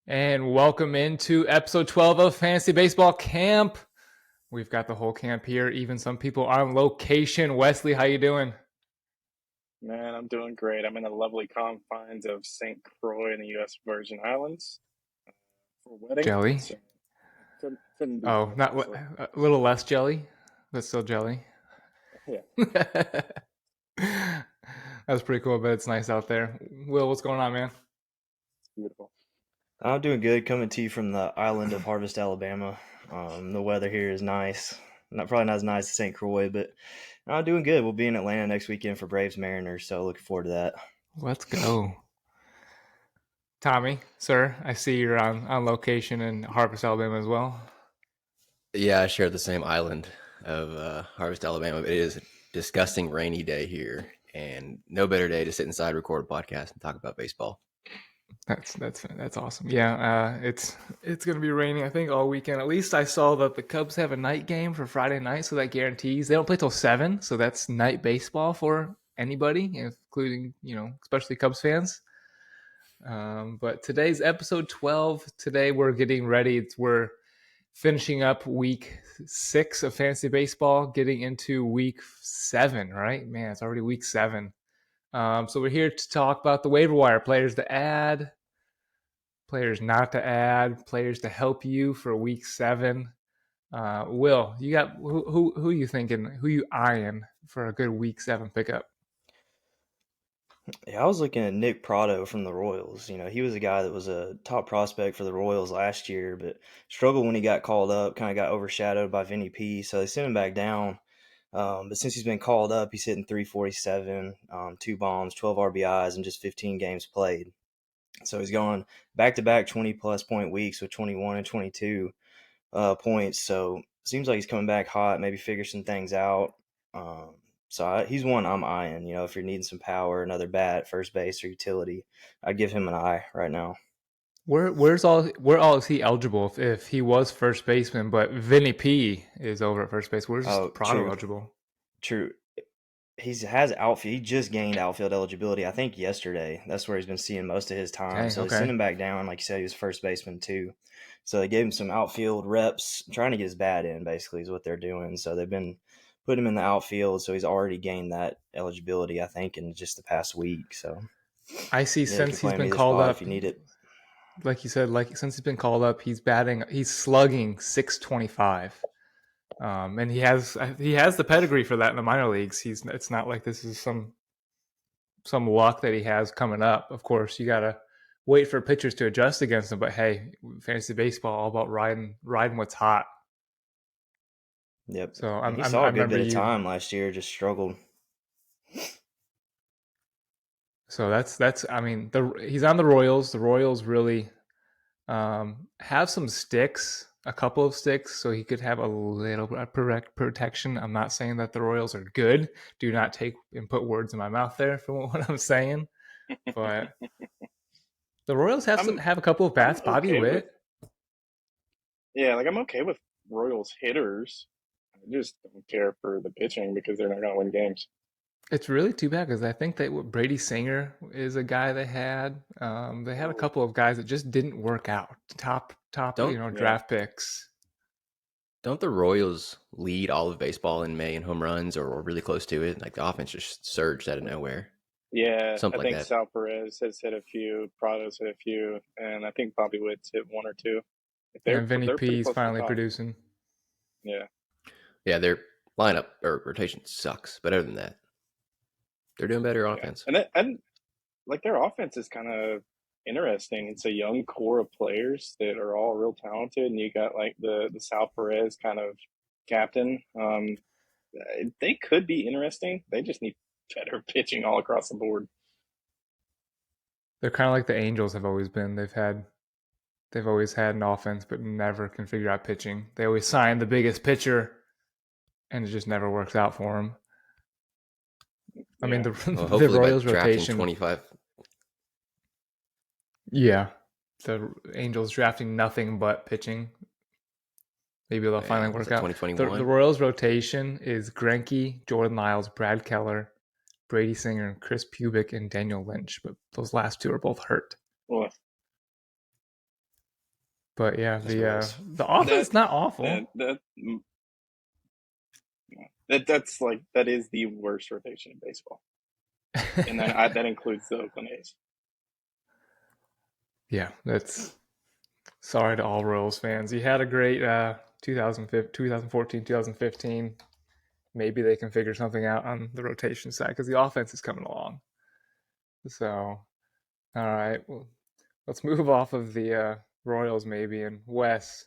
And welcome into episode 12 of Fantasy Baseball Camp. We've got the whole camp here, even some people on location. Wesley, how you doing? Man, I'm doing great. I'm in the lovely confines of St. Croix in the U.S. Virgin Islands for a wedding. Jelly? So couldn't be Oh, better, not honestly. a little less jelly, but still jelly. Yeah, That's pretty cool, but it's nice out there. Will, what's going on, man? it's beautiful. I'm doing good. Coming to you from the island of Harvest, Alabama. The weather here is nice. Probably not as nice as St. Croix, but I'm doing good. We'll be in Atlanta next weekend for Braves Mariners, so looking forward to that. Let's go. Tommy, sir, I see you're on location in Harvest, Alabama as well. Yeah, I share the same island of Harvest, Alabama. It is a disgusting rainy day here, and no better day to sit inside, record a podcast, and talk about baseball. That's awesome. Yeah, it's gonna be raining, I think, all weekend. At least I saw that the Cubs have a night game for Friday night, so that guarantees they don't play till 7, so that's night baseball for anybody, including especially Cubs fans. But today's episode 12. Today we're getting ready. We're finishing up week 6 of fantasy baseball, getting into week 7. Right, man, it's already week 7. So we're here to talk about the waiver wire players to add, players not to add, players to help you for week 7. Will, you got who you thinking? Who you eyeing for a good week 7 pickup? Yeah, I was looking at Nick Pratto from the Royals. He was a guy that was a top prospect for the Royals last year, but struggled when he got called up, kind of got overshadowed by Vinny P, so they sent him back down. But since he's been called up, he's hitting 347, 2 bombs, 12 RBIs, and just 15 games played. So he's going back-to-back 20-plus point weeks with 21 and 22 points. So it seems like he's coming back hot, maybe figure some things out. He's one I'm eyeing. If you're needing some power, another bat, first base, or utility, I'd give him an eye right now. Where all is he eligible if he was first baseman, but Vinny P is over at first base? Where's Pratto eligible? True. He has outfield. He just gained outfield eligibility, I think, yesterday. That's where he's been seeing most of his time. So they sent him back down. Like you said, he was first baseman too. So they gave him some outfield reps, trying to get his bat in, basically, is what they're doing. So they've been putting him in the outfield. So he's already gained that eligibility, I think, in just the past week. So I see since he's been called up, if you need it. Like you said, since he's been called up, he's slugging 625. And he has the pedigree for that in the minor leagues. It's not like this is some luck that he has coming up. Of course, you gotta wait for pitchers to adjust against him. But hey, fantasy baseball all about riding what's hot. Yep. So he saw a good bit of time last year, just struggled. So that's I mean, he's on the Royals. The Royals really have some sticks. A couple of sticks, so he could have a little bit of protection. I'm not saying that the Royals are good. Do not take and put words in my mouth there for what I'm saying. But the Royals have a couple of bats. Bobby Witt. I'm okay with Royals hitters. I just don't care for the pitching because they're not going to win games. It's really too bad because I think that Brady Singer is a guy they had. They had a couple of guys that just didn't work out. Top draft picks. Don't the Royals lead all of baseball in May in home runs or really close to it? Like the offense just surged out of nowhere. Yeah, Something I think like that. Sal Perez has hit a few, Prado's hit a few, and I think Bobby Witt's hit one or two. And Vinny P's finally producing. Yeah. Yeah, their lineup or rotation sucks, but other than that, they're doing better on offense. And their offense is kind of interesting. It's a young core of players that are all real talented, and you got like the Sal Perez kind of captain. They could be interesting. They just need better pitching all across the board. They're kind of like the Angels have always been. They've always had an offense, but never can figure out pitching. They always sign the biggest pitcher, and it just never works out for them. I mean, the Royals rotation 25. Yeah, the Angels drafting nothing but pitching. Maybe they'll finally work out. 2021. The Royals rotation is Greinke, Jordan Lyles, Brad Keller, Brady Singer, Chris Pubic, and Daniel Lynch. But those last two are both hurt. Well, But yeah, That's gross. the offense That not awful. that is the worst rotation in baseball, and then that includes the Oakland A's. Yeah, that's sorry to all Royals fans. You had a great 2014, 2015. Maybe they can figure something out on the rotation side because the offense is coming along. So, all right, well, let's move off of the Royals maybe. And Wes,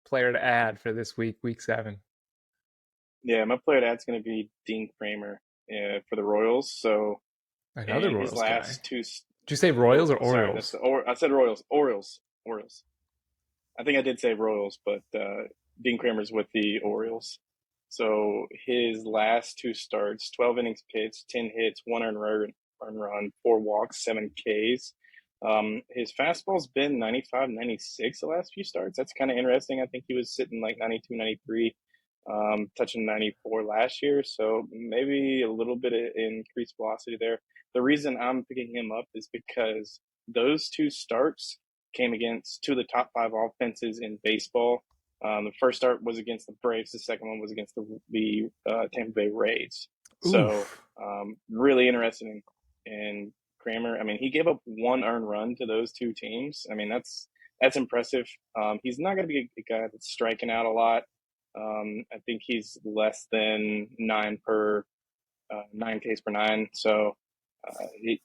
player to add for this week, week 7. Yeah, my player that's going to be Dean Kramer for the Royals. So, Another and his Royals guy. last two. Did you say Royals or Sorry, Orioles? I said Royals. Orioles. I think I did say Royals, but Dean Kramer's with the Orioles. So his last 2 starts, 12 innings pitched, 10 hits, 1 earned run, 4 walks, 7 Ks. His fastball's been 95, 96 the last few starts. That's kind of interesting. I think he was sitting like 92, 93, touching 94 last year. So maybe a little bit of increased velocity there. The reason I'm picking him up is because those 2 starts came against 2 of the top 5 offenses in baseball. The first start was against the Braves. The second one was against the Tampa Bay Rays. So Oof. really interested in Kramer. I mean, he gave up 1 earned run to those 2 teams. I mean, that's impressive. He's not going to be a guy that's striking out a lot. I think he's less than 9 Ks per 9. So he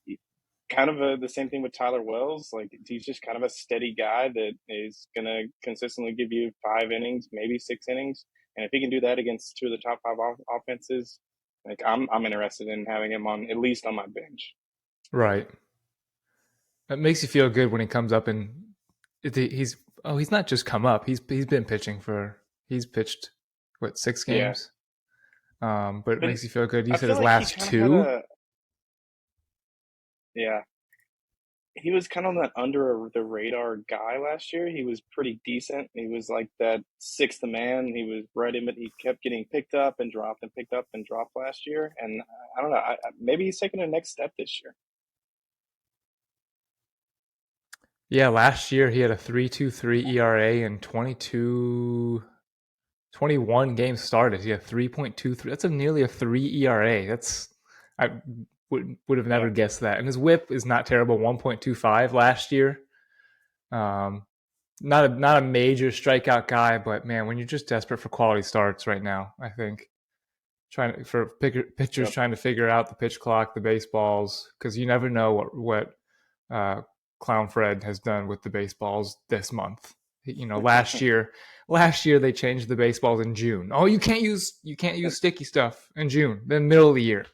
kind of the same thing with Tyler Wells. Like he's just kind of a steady guy that is going to consistently give you 5 innings, maybe 6 innings. And if he can do that against 2 of the top 5 offenses, like I'm interested in having him on at least on my bench. Right. It makes you feel good when he comes up and he's not just come up. He's been pitching he's pitched what 6 Yeah, games. But it but makes you feel good. You I said feel his like he last kind of had 2. yeah, he was kind of that under the radar guy last year. He was pretty decent. He was like that 6th man. He was right in, but he kept getting picked up and dropped and picked up and dropped last year. And I don't know. Maybe he's taking a next step this year. Yeah, last year he had a 3.23 ERA and 21 games started. He had 3.23. That's nearly a 3 ERA. I would have never Yeah, guessed that. And his WHIP is not terrible, 1.25 last year. Not a major strikeout guy, but man, when you're just desperate for quality starts right now, I think pitchers yep. trying to figure out the pitch clock, the baseballs, because you never know what uh, Clown Fred has done with the baseballs this month. Last year they changed the baseballs in June. Oh, you can't use sticky stuff in June, then middle of the year.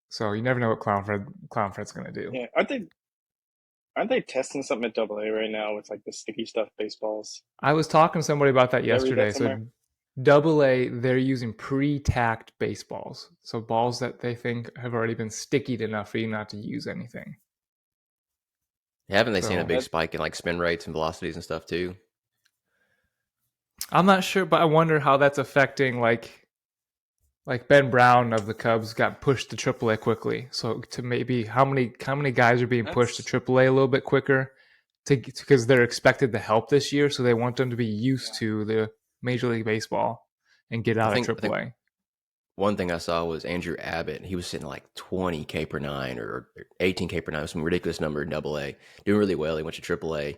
So you never know what Clown Fred's gonna do. Yeah, aren't they testing something at Double A right now with like the sticky stuff baseballs? I was talking to somebody about that Did I read yesterday. that So somewhere? Double A, they're using pre-tacked baseballs, so balls that they think have already been stickied enough for you not to use anything. Haven't they seen a So big spike in like spin rates and velocities and stuff too? I'm not sure, but I wonder how that's affecting like Ben Brown of the Cubs got pushed to AAA quickly. So to maybe how many guys are being pushed to That's AAA a little bit quicker because they're expected to help this year, so they want them to be used yeah. to the Major League Baseball and get I out of think I think AAA. one thing I saw was Andrew Abbott. He was sitting like 20K per 9 or 18K per 9, some ridiculous number in Double A, doing really well. He went to AAA,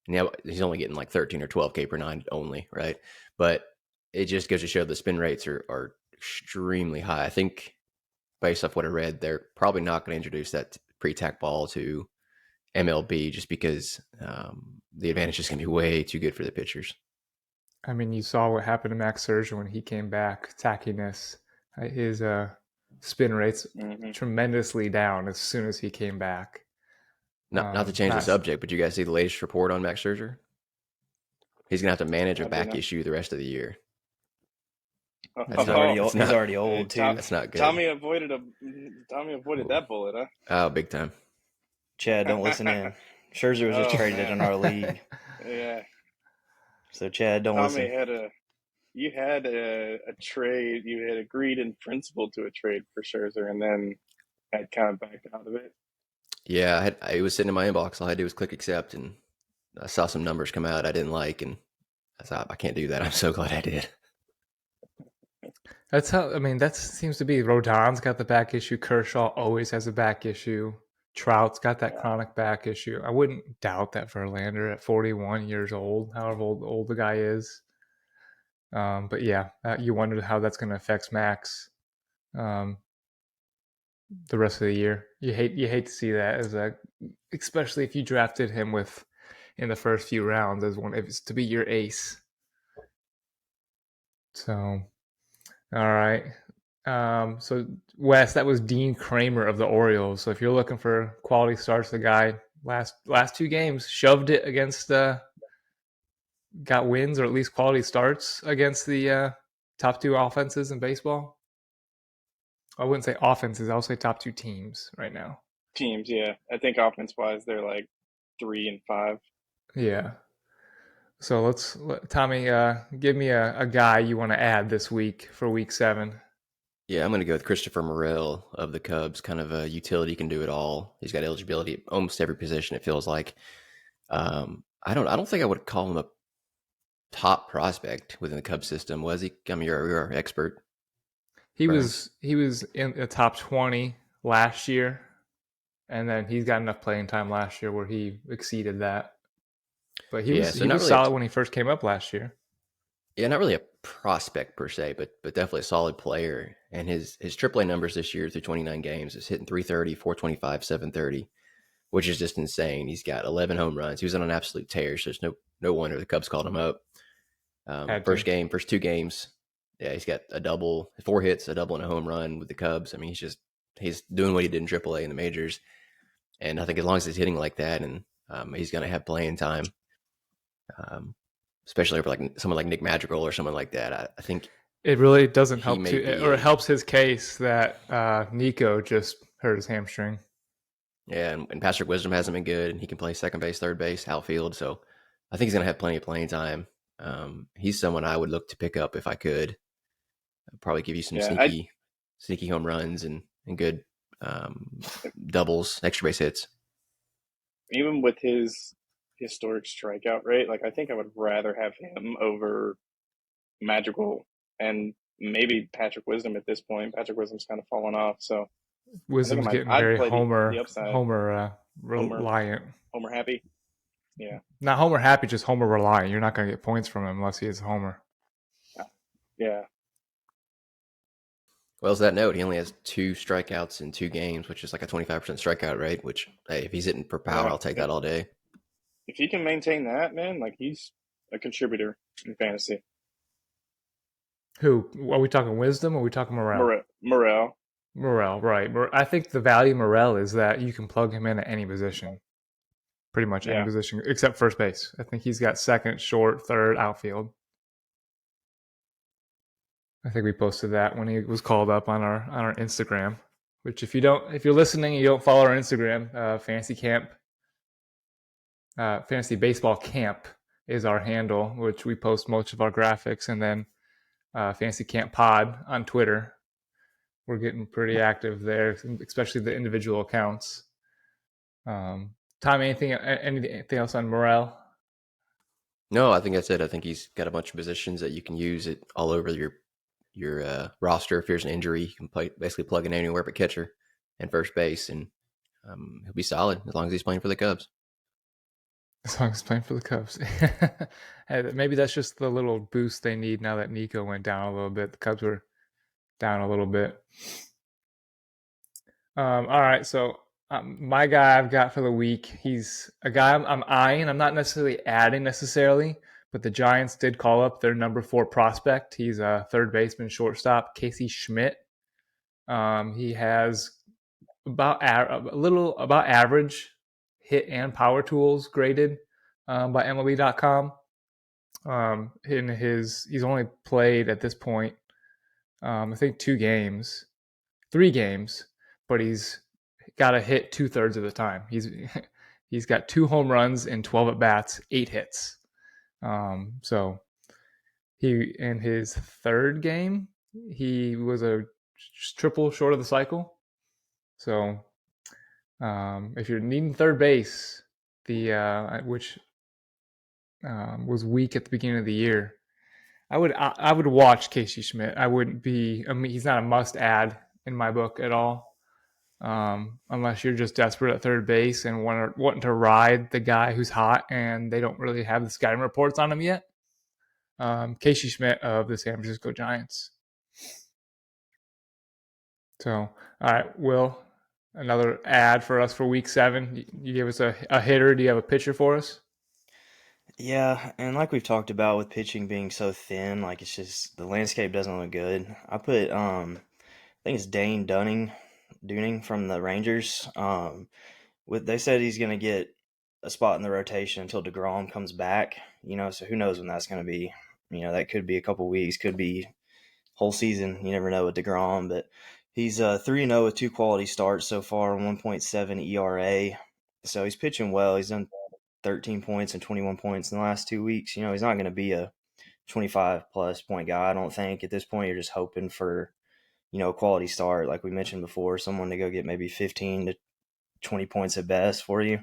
and now he's only getting like 13 or 12K per 9 only, right? But it just goes to show the spin rates are extremely high. I think based off what I read, they're probably not going to introduce that pre-tack ball to MLB just because the advantage is going to be way too good for the pitchers. I mean, you saw what happened to Max Scherzer when he came back. Tackiness, his spin rates Mm-hmm. tremendously down as soon as he came back. Not to change the Not subject, but you guys see the latest report on Max Scherzer? He's going to have to manage a I do back know. issue the rest of the year. He's That's not. already Oh, old. That's He's not. already old too. That's not good. Tommy avoided Ooh. that bullet, huh? Oh, big time. Chad, don't listen in. Scherzer was just Oh traded in man, our league, yeah. so Chad, don't Tommy listen. you had a trade. You had agreed in principle to a trade for Scherzer, and then had kind of backed out of it. Yeah, it was sitting in my inbox. All I had to do was click accept, and I saw some numbers come out I didn't like, and I thought I can't do that. I'm so glad I did. That's how. I mean, that seems to be. Rodon's got the back issue. Kershaw always has a back issue. Trout's got that Yeah. chronic back issue. I wouldn't doubt that Verlander at 41 years old, however old the guy is. But yeah, you wondered how that's going to affect Max um, the rest of the year. You hate to see that as a, especially if you drafted him with in the first few rounds as one if it's to be your ace. So all right. So Wes, that was Dean Kramer of the Orioles. So if you're looking for quality starts, the guy last two games shoved it against got wins or at least quality starts against the top two offenses in baseball. I wouldn't say offenses. I'll say top two teams right now. Teams, yeah. I think offense wise, they're like 3 and 5. Yeah. So Tommy, give me a guy you want to add this week for week 7. Yeah, I'm going to go with Christopher Morel of the Cubs. Kind of a utility, can do it all. He's got eligibility at almost every position. It feels like. I don't think I would call him a top prospect within the Cubs system. Was he? I mean, you're our expert, He Burns. was in the top 20 last year, and then he's got enough playing time last year where he exceeded that. But Yeah, so he not was really. solid when he first came up last year. Yeah, not really a prospect per se, but definitely a solid player. And his AAA numbers this year through 29 games is hitting 330, 425, 730, which is just insane. He's got 11 home runs. He was on an absolute tear, so there's no wonder the Cubs called him up. Had to. First 2 games, yeah, he's got a double, 4 hits, a double, and a home run with the Cubs. I mean, he's doing what he did in AAA in the majors, and I think as long as he's hitting like that, and he's going to have playing time, um, especially over like someone like Nick Madrigal or someone like that. I think It really doesn't he help may to, be or it a helps his case that Nico just hurt his hamstring. yeah, and Patrick Wisdom hasn't been good, and he can play second base, third base, outfield. So I think he's going to have plenty of playing time. He's someone I would look to pick up if I could. I'd probably give you some Yeah, I sneaky home runs and good doubles, extra base hits. even with his historic strikeout rate, like I think I would rather have him over Magical and maybe Patrick Wisdom at this point. Patrick Wisdom's kind of fallen off, so I think Wisdom's getting I'd very play the upside. Homer reliant. Homer happy. Yeah. Not Homer happy, just Homer reliant. You're not going to get points from him unless he is Homer. Yeah. Well, as that note, he only has 2 strikeouts in 2 games, which is like a 25% strikeout rate. Which, hey, if he's hitting per power, Yeah. I'll take that all day. If he can maintain that, man, like he's a contributor in fantasy. Who? Are we talking Wisdom or are we talking Morel? Morel. Morel, right. I think the value of Morel is that you can plug him in at any position. Pretty much any Yeah. position except first base. I think he's got second, short, third, outfield. I think we posted that when he was called up on our Instagram. Which if you're listening and you don't follow our Instagram, Fantasy Baseball Camp is our handle, which we post most of our graphics, and then Fantasy Camp Pod on Twitter. We're getting pretty active there, especially the individual accounts. Tom, anything else on Morel? No, I think that's it. I think he's got a bunch of positions that you can use it all over your roster. If there's an injury, you can basically plug in anywhere but catcher and first base, and he'll be solid as long as he's playing for the Cubs. As long as he's playing for the Cubs. Maybe that's just the little boost they need now that Nico went down a little bit. The Cubs were down a little bit. All right, so my guy I've got for the week, he's a guy I'm eyeing. I'm not necessarily adding necessarily, but the Giants did call up their number 4 prospect. He's a third baseman, shortstop, Casey Schmidt. He has about average hit and power tools graded by MLB.com. He's only played at this point, I think 3 games, but he's got a hit 2/3 of the time. He's got 2 home runs in 12 at bats, 8 hits. So he in his 3rd game, he was a triple short of the cycle. So if you're needing third base, which was weak at the beginning of the year. I would watch Casey Schmidt. I wouldn't be. I mean, he's not a must add in my book at all, unless you're just desperate at third base and wanting to ride the guy who's hot, and they don't really have the scouting reports on him yet. Casey Schmidt of the San Francisco Giants. So, all right, Will, another ad for us for Week 7. You gave us a hitter. Do you have a pitcher for us? Yeah, and like we've talked about with pitching being so thin, like it's just the landscape doesn't look good. I put I think it's Dane Dunning from the Rangers. They said he's gonna get a spot in the rotation until DeGrom comes back. So who knows when that's gonna be? That could be a couple weeks, could be whole season. You never know with DeGrom, but he's 3-0 with 2 quality starts so far, 1.7 ERA. So he's pitching well. He's done 13 points and 21 points in the last 2 weeks. He's not going to be a 25-plus point guy, I don't think. At this point, you're just hoping for, a quality start, like we mentioned before, someone to go get maybe 15 to 20 points at best for you,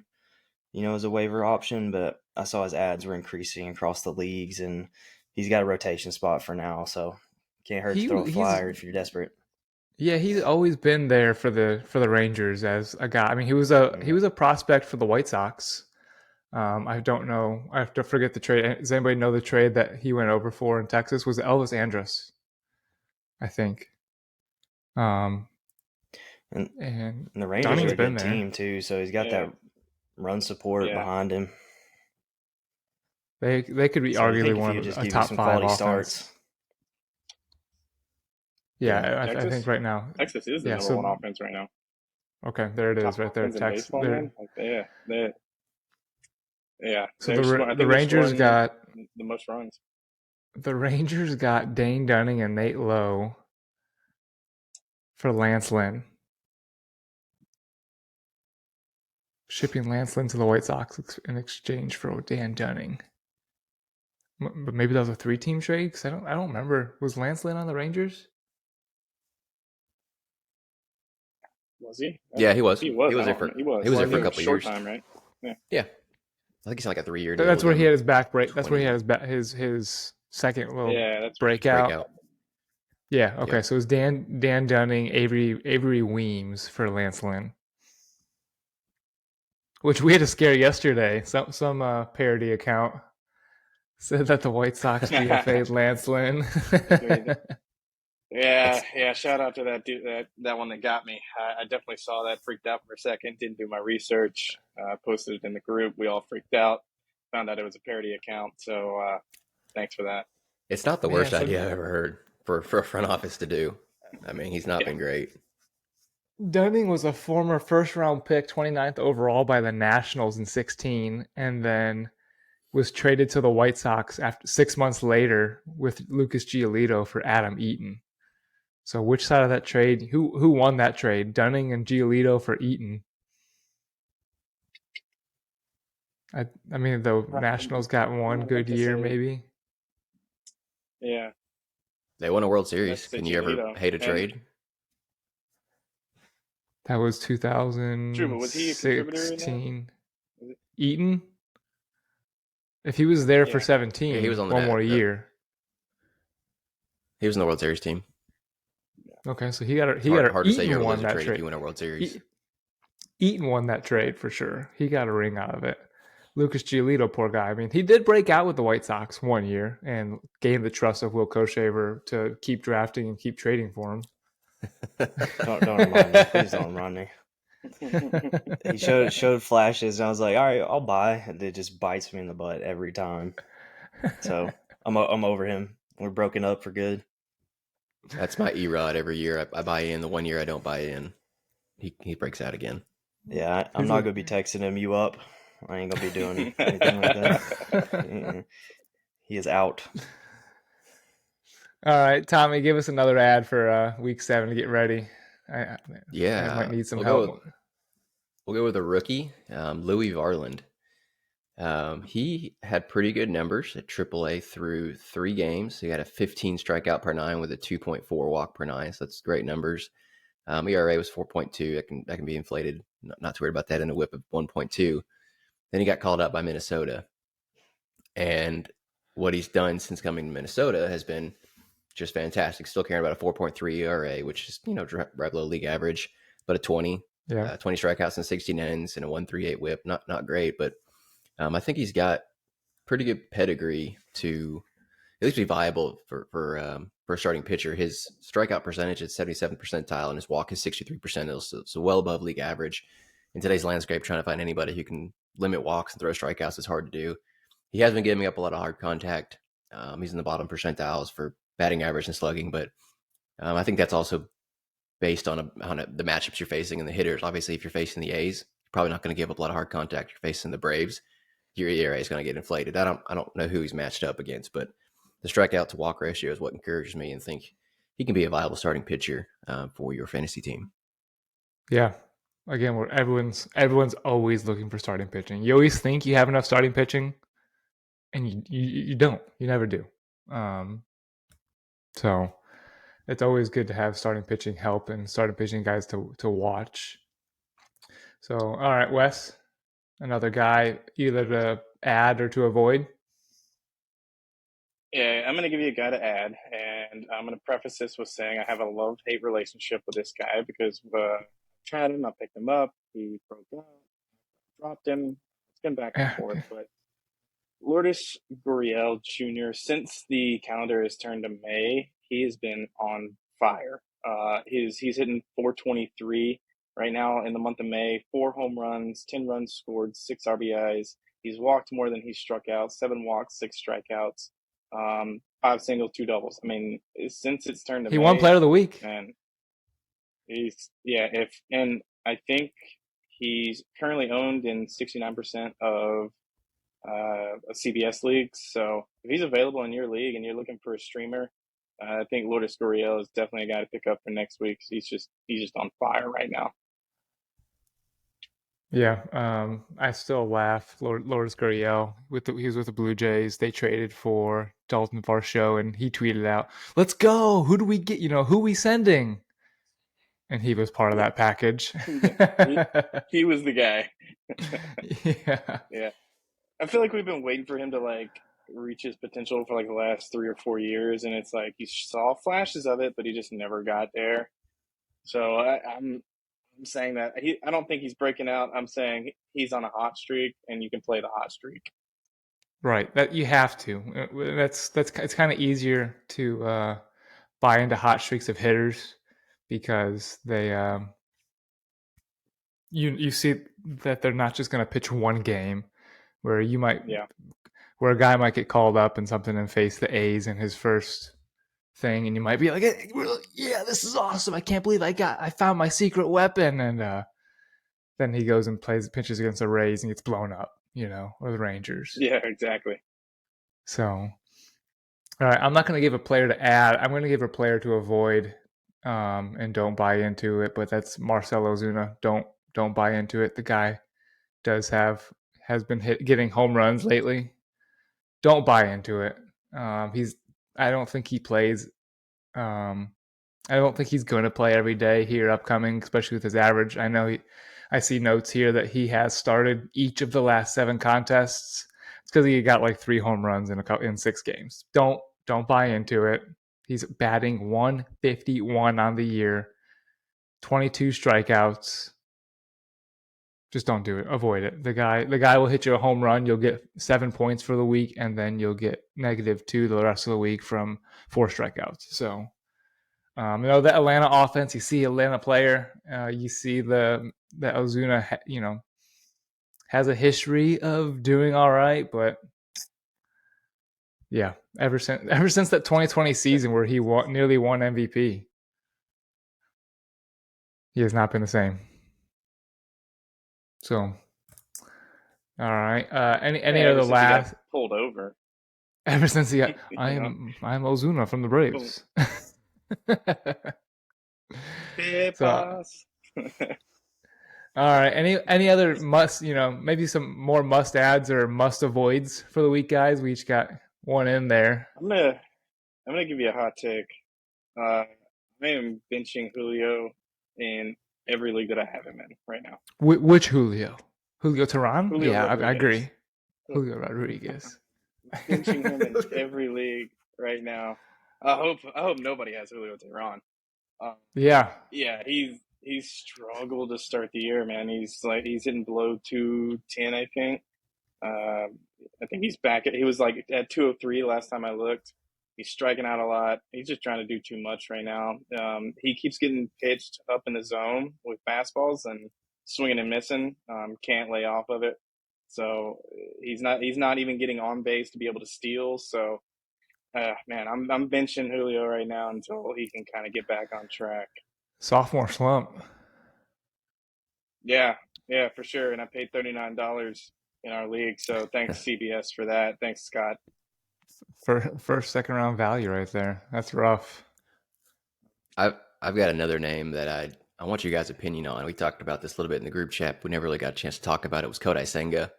as a waiver option. But I saw his ads were increasing across the leagues, and he's got a rotation spot for now, so can't hurt to throw a flyer if you're desperate. Yeah, he's always been there for the Rangers as a guy. I mean, he was a prospect for the White Sox. I don't know. I have to forget the trade. Does anybody know the trade that he went over for in Texas? Was Elvis Andrus, I think. And the Rangers Dunning's are a good team too, so he's got that run support behind him. They could be arguably one of a top 5 offense. Starts. Yeah, Texas, I think right now Texas is the number 1 offense right now. Okay, there it is, right there. Texas. Baseball, man. Yeah. So the Rangers got the most runs. The Rangers got Dane Dunning and Nate Lowe for Lance Lynn. Shipping Lance Lynn to the White Sox in exchange for Dan Dunning. But maybe that was a 3-team trade, because I don't remember. Was Lance Lynn on the Rangers? Was he? Yeah, he was. He was there for a couple years. Time, right? Yeah. I think he's on like a 3-year deal. That's where he had his back break. That's where he had his second little breakout. Yeah. Okay. Yep. So it was Dan Dunning, Avery Weems for Lance Lynn, which we had to scare yesterday. Some parody account said that the White Sox DFA'd Lance Lynn. Yeah. Shout out to that dude, that one that got me. I definitely saw that, freaked out for a second, didn't do my research, posted it in the group. We all freaked out, found out it was a parody account. So thanks for that. It's not the worst idea I've ever heard for a front office to do. I mean, he's not been great. Dunning was a former first-round pick, 29th overall by the Nationals in 2016, and then was traded to the White Sox after 6 months later with Lucas Giolito for Adam Eaton. So which side of that trade? Who won that trade? Dunning and Giolito for Eaton. I mean, the Nationals got one good year, maybe. Yeah. They won a World Series. Can you ever hate a trade? That was 2016. True, but was he a contributor in that? Eaton? If he was there for 17, he was on one more year. He was in the World Series team. Okay, so he got hard to say you're won that trade if you win a World Series. Eaton won that trade for sure. He got a ring out of it. Lucas Giolito, poor guy. I mean, he did break out with the White Sox 1 year and gained the trust of Will Koshaver to keep drafting and keep trading for him. Don't remind me. Please don't remind me. He showed flashes, and I was like, all right, I'll buy. And it just bites me in the butt every time. So I'm over him. We're broken up for good. That's my E-Rod every year. I buy in. The 1 year I don't buy in, he breaks out again. Yeah, I'm not going to be texting him, you up. I ain't going to be doing anything like that. He is out. All right, Tommy, give us another ad for Week 7 to get ready. I might need some help. We'll go with a rookie, Louis Varland. He had pretty good numbers at AAA through 3 games. He had a 15 strikeout per 9 with a 2.4 walk per 9. So that's great numbers. ERA was 4.2. That can be inflated. Not too worried about that in a whip of 1.2. Then he got called up by Minnesota. And what he's done since coming to Minnesota has been just fantastic. Still carrying about a 4.3 ERA, which is, right below league average, but a 20. Yeah. 20 strikeouts and 16 innings and a 1.38 whip. Not great, but I think he's got pretty good pedigree to at least be viable for a starting pitcher. His strikeout percentage is 77 percentile, and his walk is 63%. So well above league average. In today's landscape, trying to find anybody who can limit walks and throw strikeouts is hard to do. He has been giving up a lot of hard contact. He's in the bottom percentiles for batting average and slugging, but I think that's also based on the matchups you're facing and the hitters. Obviously, if you're facing the A's, you're probably not going to give up a lot of hard contact. You're facing the Braves, your ERA is going to get inflated. I don't know who he's matched up against, but the strikeout to walk ratio is what encourages me and think he can be a viable starting pitcher for your fantasy team. Yeah. Again, where everyone's always looking for starting pitching. You always think you have enough starting pitching, and you don't. You never do. So it's always good to have starting pitching help and starting pitching guys to watch. So, all right, Wes, another guy either to add or to avoid. Yeah, I'm going to give you a guy to add, and I'm going to preface this with saying I have a love-hate relationship with this guy because I tried him, I picked him up, he broke out, dropped him. It's been back and forth, but Lourdes Gurriel Jr., since the calendar has turned to May, he has been on fire. He's hitting 423 right now in the month of May, 4 home runs, 10 runs scored, 6 RBIs. He's walked more than he's struck out, 7 walks, 6 strikeouts, 5 singles, 2 doubles. I mean, since it's turned to He May, won Player of the Week. and and I think he's currently owned in 69% of CBS leagues. So if he's available in your league and you're looking for a streamer, I think Lourdes Gurriel is definitely a guy to pick up for next week. He's just on fire right now. Yeah, I still laugh. Lourdes Gurriel he was with the Blue Jays. They traded for Dalton Varsho, and he tweeted out, "Let's go! Who do we get? Who we sending?" And he was part of that package. he was the guy. Yeah. Yeah. I feel like we've been waiting for him to reach his potential for the last 3 or 4 years, and it's you saw flashes of it, but he just never got there. So I'm saying that I don't think he's breaking out. I'm saying he's on a hot streak, and you can play the hot streak. Right. That you have to. It's kind of easier to buy into hot streaks of hitters because they you see that they're not just going to pitch one game where where a guy might get called up and something and face the A's in his first thing, and you might be like, yeah, this is awesome. I can't believe I found my secret weapon, and then he goes and pitches against the Rays and gets blown up, or the Rangers. Yeah, exactly. So, all right, I'm not going to give a player to add. I'm going to give a player to avoid, and don't buy into it. But that's Marcell Ozuna. Don't buy into it. The guy has been getting home runs lately. Don't buy into it. I don't think he plays. I don't think he's going to play every day here upcoming, especially with his average. I see notes here that he has started each of the last 7 contests. It's because he got 3 home runs in 6 games. Don't buy into it. He's batting 151 on the year, 22 strikeouts. Just don't do it. Avoid it. The guy will hit you a home run. You'll get 7 points for the week, and then you'll get -2 the rest of the week from 4 strikeouts. So, the Atlanta offense. You see Atlanta player. You see that Ozuna, has a history of doing all right, but yeah, ever since that 2020 season where he nearly won MVP, he has not been the same. So, all right. Any other last pulled over? Ever since he got, I'm Ozuna from the Braves. So, all right. Any other maybe some more must adds or must avoids for the week, guys? We each got one in there. I'm gonna give you a hot take. I am benching Julio in every league that I have him in right now. Which Julio? Julio Teheran? Julio yeah, Rodriguez. I agree. Julio Rodriguez. benching him in every league right now. I hope nobody has Julio Tehran. Um, Yeah. yeah, he's struggled to start the year, man. He's hitting below 210, I think. I think he's back at he was like at 203 last time I looked. He's striking out a lot. He's just trying to do too much right now. He keeps getting pitched up in the zone with fastballs and swinging and missing. Can't lay off of it. So he's not even getting on base to be able to steal. So man, I'm benching Julio right now until he can kind of get back on track. Sophomore slump. Yeah, yeah, for sure. And I paid $39 in our league, so thanks CBS for that. Thanks, Scott. For first, second round value right there. That's rough. I've got another name that I want your guys' opinion on. We talked about this a little bit in the group chat. We never really got a chance to talk about it. Was Kodai Senga.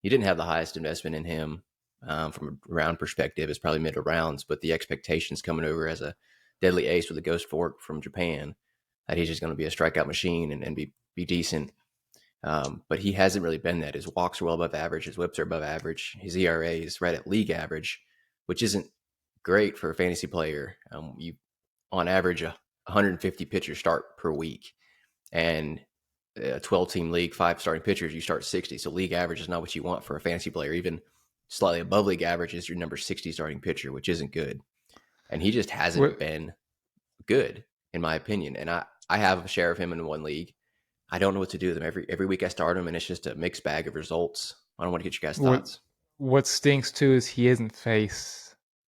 You didn't have the highest investment in him from a round perspective. It's probably mid rounds, but the expectations coming over as a deadly ace with a ghost fork from Japan that he's just going to be a strikeout machine and be decent. But he hasn't really been that. His walks are well above average. His whips are above average. His ERA is right at league average, which isn't great for a fantasy player. You on average 150 pitchers start per week, and a 12-team league, 5 starting pitchers, you start 60. So league average is not what you want for a fantasy player. Even slightly above league average is your number 60 starting pitcher, which isn't good. And he just hasn't What, been good, in my opinion. And I have a share of him in one league. I don't know what to do with him. Every week I start him, and it's just a mixed bag of results. I don't want to get you guys' what thoughts. what stinks too is he hasn't faced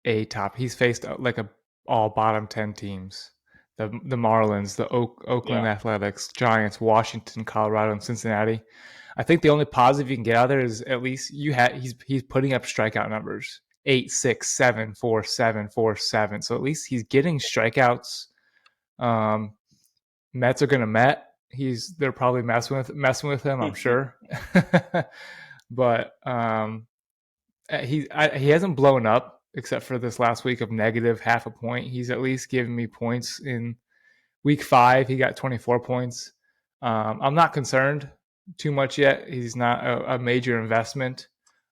a top. He's faced like a all bottom 10 teams. The Marlins, the Oakland Yeah. Athletics, Giants, Washington, Colorado, and Cincinnati. I think the only positive you can get out of there is at least he's putting up strikeout numbers 8, 6, 7, 4, 7, 4, 7. So at least he's getting strikeouts. Mets are gonna Met. They're probably messing with him, I'm sure. But he hasn't blown up except for this last week of negative half a point. He's at least given me points in week 5. He got 24 points. I'm not concerned too much yet. He's not a major investment.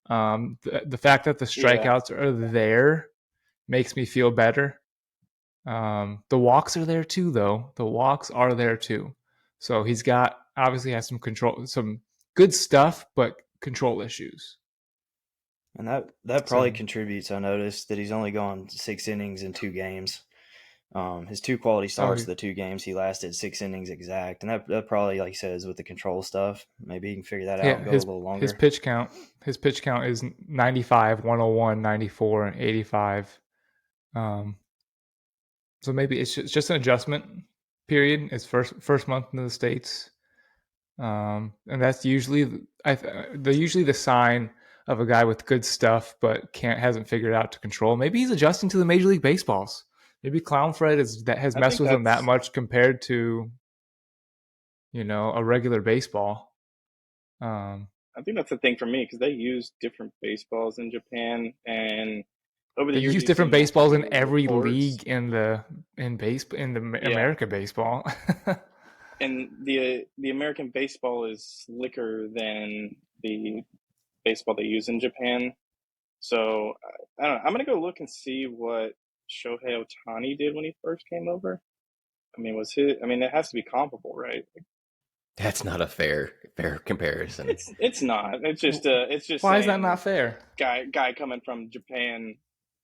The fact that the Yeah. strikeouts are there makes me feel better. The walks are there too, though. The walks are there too. So he's got obviously has some good stuff, but control issues. And that probably So contributes. I noticed that he's only gone 6 innings in 2 games. His 2 quality oh, starts, the 2 games he lasted 6 innings exact, and that probably, like he says, with the control stuff, maybe he can figure that out yeah, and go a little his longer. pitch count is 95, 101, 94, 85. So maybe it's just an adjustment period. It's first month in the States. And that's usually the sign of a guy with good stuff, but hasn't figured out to control. Maybe he's adjusting to the Major League Baseballs. Maybe Clown Fred has I messed think with him that that's much compared to a regular baseball. I think that's the thing for me because they use different baseballs in Japan, and over the They years use you've different seen multiple baseballs in every reports. league in the Yeah, America baseball. and the American baseball is slicker than the baseball they use in Japan. So I don't know. I'm gonna go look and see what Shohei Ohtani did when he first came over. I mean, it has to be comparable, right? That's not a fair comparison. It's not. It's just Why is that saying not fair? guy coming from Japan,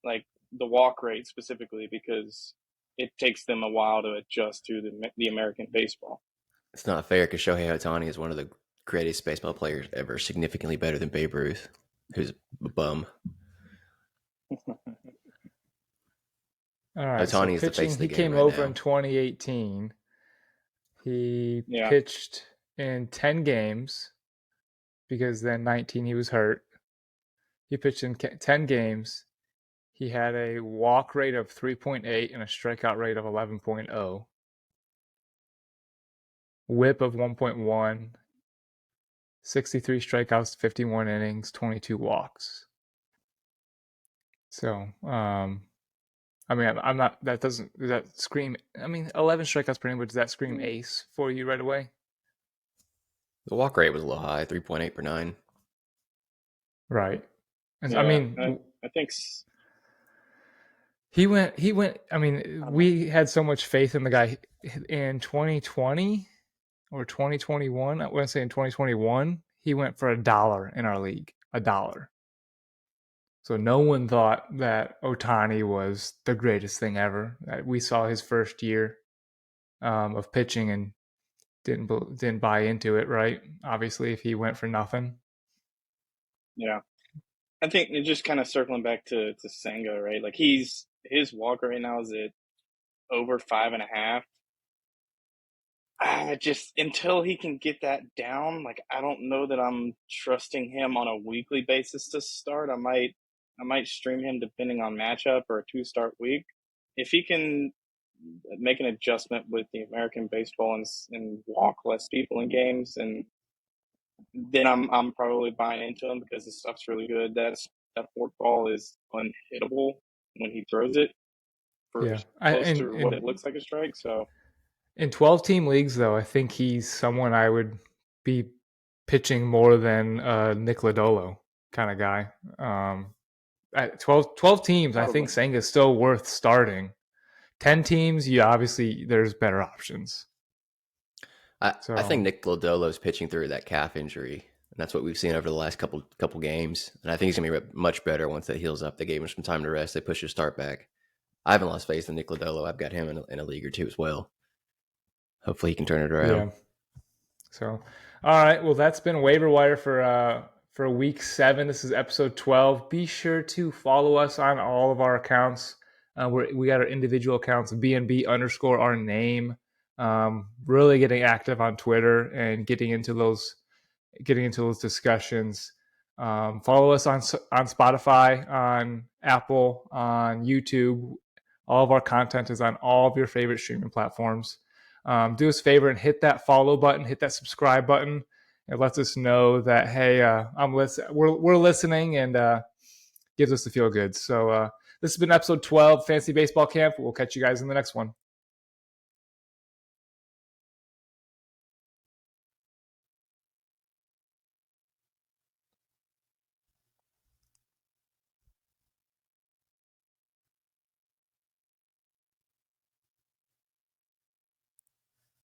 like the walk rate specifically, because it takes them a while to adjust to the American baseball. It's not fair because Shohei Ohtani is one of the greatest baseball players ever, significantly better than Babe Ruth, who's a bum. All right, so Ohtani is the face pitching, of the he game came right over in now. 2018. He Yeah, pitched in 10 games because then 19 he was hurt. He pitched in 10 games. He had a walk rate of 3.8 and a strikeout rate of 11.0. Whip of 1.1, 63 strikeouts, 51 innings, 22 walks. So, I mean, I'm not. Does that scream? I mean, 11 strikeouts per inning, but does that scream ace for you right away? The walk rate was a little high, 3.8 per 9. Right. I Yeah, mean, I think he went. I mean, we had so much faith in the guy in 2020 or 2021. I want to say in 2021, he went for $1 in our league. $1. So no one thought that Otani was the greatest thing ever. We saw his first year of pitching and didn't buy into it. Right? Obviously, if he went for nothing. yeah. I think it just kind of circling back to Senga, right? Like his walk right now is at over 5.5. Just until he can get that down, like I don't know that I'm trusting him on a weekly basis to start. I might stream him depending on matchup or a 2-start week. If he can make an adjustment with the American baseball and walk less people in games, and then I'm probably buying into him because this stuff's really good. That forkball is unhittable when he throws it for Yeah, close to what it looks like a strike. So in 12-team leagues, though, I think he's someone I would be pitching more than Nick Lodolo kind of guy. At 12 teams, I think probably, Senga's still worth starting. 10 teams, obviously there's better options. I think Nick Lodolo's pitching through that calf injury. And that's what we've seen over the last couple games. And I think he's going to be much better once that heals up. They gave him some time to rest. They pushed his start back. I haven't lost faith in Nick Lodolo. I've got him in a league or two as well. Hopefully he can turn it around. Yeah. So, all right. Well, that's been Waiver Wire for week 7. This is episode 12. Be sure to follow us on all of our accounts. We got our individual accounts, BNB _ our name. Really getting active on Twitter and getting into those discussions. Follow us on Spotify, on Apple, on YouTube. All of our content is on all of your favorite streaming platforms. Do us a favor and hit that follow button, hit that subscribe button. It lets us know that, hey, we're listening, and gives us the feel good. So this has been episode 12, Fantasy Baseball Camp. We'll catch you guys in the next one.